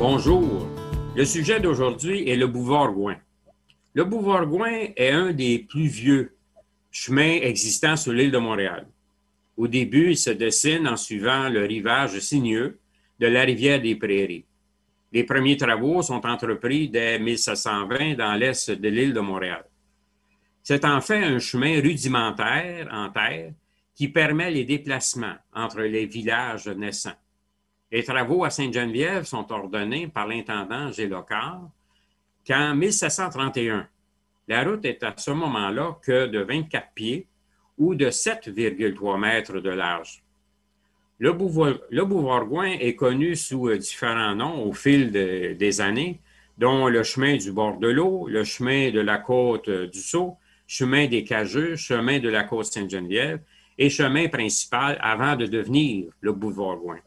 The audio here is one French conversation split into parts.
Bonjour. Le sujet d'aujourd'hui est le boulevard Gouin. Le boulevard Gouin est un des plus vieux chemins existants sur l'île de Montréal. Au début, il se dessine en suivant le rivage sinueux de la rivière des Prairies. Les premiers travaux sont entrepris dès 1720 dans l'est de l'île de Montréal. C'est en fait un chemin rudimentaire en terre qui permet les déplacements entre les villages naissants. Les travaux à Sainte-Geneviève sont ordonnés par l'intendant Gélocard qu'en 1731. La route est à ce moment-là que de 24 pieds ou de 7,3 mètres de large. Le boulevard Gouin est connu sous différents noms au fil des années, dont le chemin du bord de l'eau, le chemin de la côte du Sceau, chemin des Cageux, chemin de la côte Sainte-Geneviève et chemin principal avant de devenir le boulevard Gouin.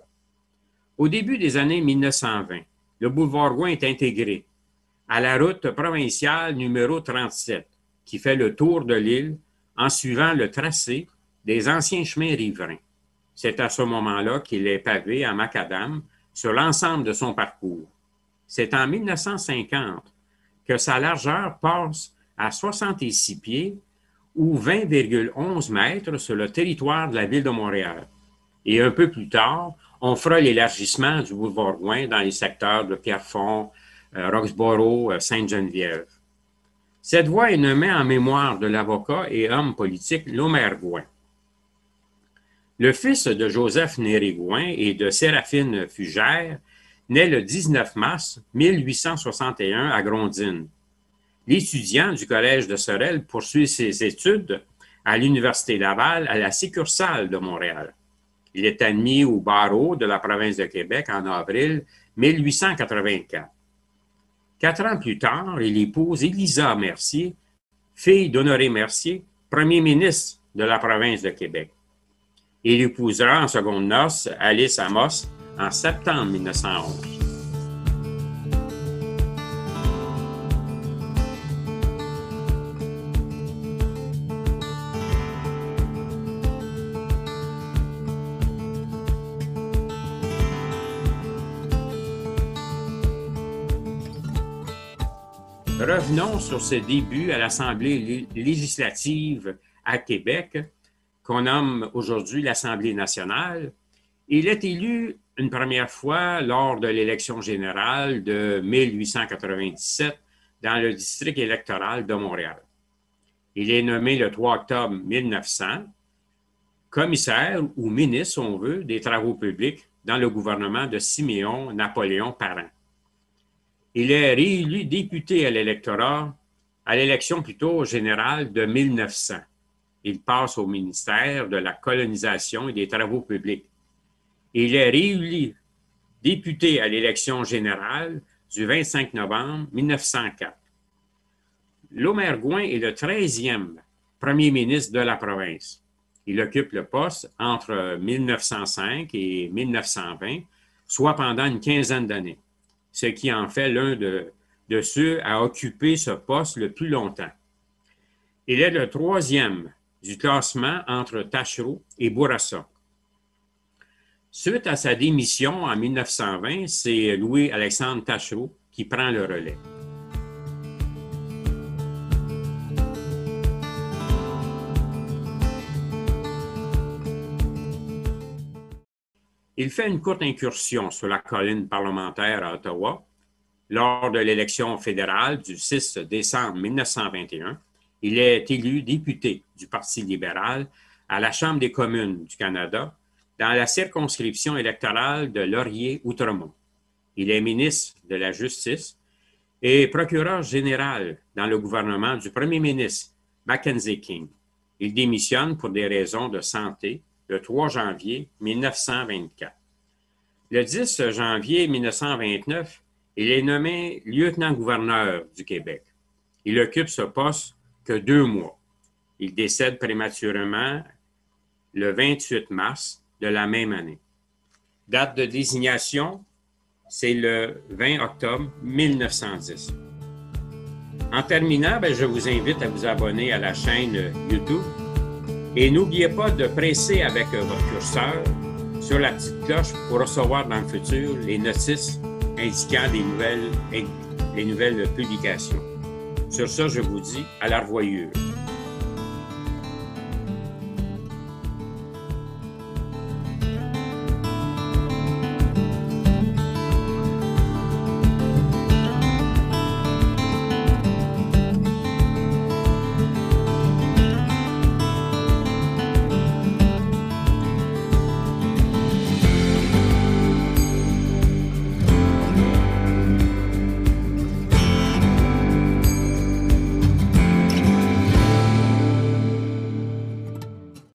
Au début des années 1920, le boulevard Gouin est intégré à la route provinciale numéro 37, qui fait le tour de l'île en suivant le tracé des anciens chemins riverains. C'est à ce moment-là qu'il est pavé à macadam sur l'ensemble de son parcours. C'est en 1950 que sa largeur passe à 66 pieds ou 20,11 mètres sur le territoire de la ville de Montréal. Et un peu plus tard, on fera l'élargissement du boulevard Gouin dans les secteurs de Pierrefonds, Roxborough, Sainte-Geneviève. Cette voie est nommée en mémoire de l'avocat et homme politique Lomer Gouin. Le fils de Joseph Néry Gouin et de Séraphine Fugère naît le 19 mars 1861 à Grondines. L'étudiant du Collège de Sorel poursuit ses études à l'Université Laval à la succursale de Montréal. Il est admis au barreau de la province de Québec en avril 1884. 4 ans plus tard, il épouse Élisa Mercier, fille d'Honoré Mercier, premier ministre de la province de Québec. Il épousera en secondes noces Alice Amos en septembre 1911. Revenons sur ses débuts à l'Assemblée législative à Québec, qu'on nomme aujourd'hui l'Assemblée nationale. Il est élu une première fois lors de l'élection générale de 1897 dans le district électoral de Montréal. Il est nommé le 3 octobre 1900 commissaire ou ministre, si on veut, des travaux publics dans le gouvernement de Siméon Napoléon Parent. Il est réélu député à l'élection plutôt générale de 1900. Il passe au ministère de la Colonisation et des Travaux publics. Il est réélu député à l'élection générale du 25 novembre 1904. Lomer Gouin est le 13e premier ministre de la province. Il occupe le poste entre 1905 et 1920, soit pendant une quinzaine d'années, ce qui en fait l'un de ceux à occuper ce poste le plus longtemps. Il est le 3e du classement entre Taschereau et Bourassa. Suite à sa démission en 1920, c'est Louis-Alexandre Taschereau qui prend le relais. Il fait une courte incursion sur la colline parlementaire à Ottawa. Lors de l'élection fédérale du 6 décembre 1921, il est élu député du Parti libéral à la Chambre des communes du Canada dans la circonscription électorale de Laurier-Outremont. Il est ministre de la Justice et procureur général dans le gouvernement du premier ministre Mackenzie King. Il démissionne pour des raisons de santé le 3 janvier 1924. Le 10 janvier 1929, il est nommé lieutenant-gouverneur du Québec. Il occupe ce poste que 2 mois. Il décède prématurément le 28 mars de la même année. Date de désignation, c'est le 20 octobre 1910. En terminant, je vous invite à vous abonner à la chaîne YouTube et n'oubliez pas de presser avec votre curseur sur la petite cloche pour recevoir dans le futur les notices indiquant les nouvelles publications. Sur ça, je vous dis à la revoyure.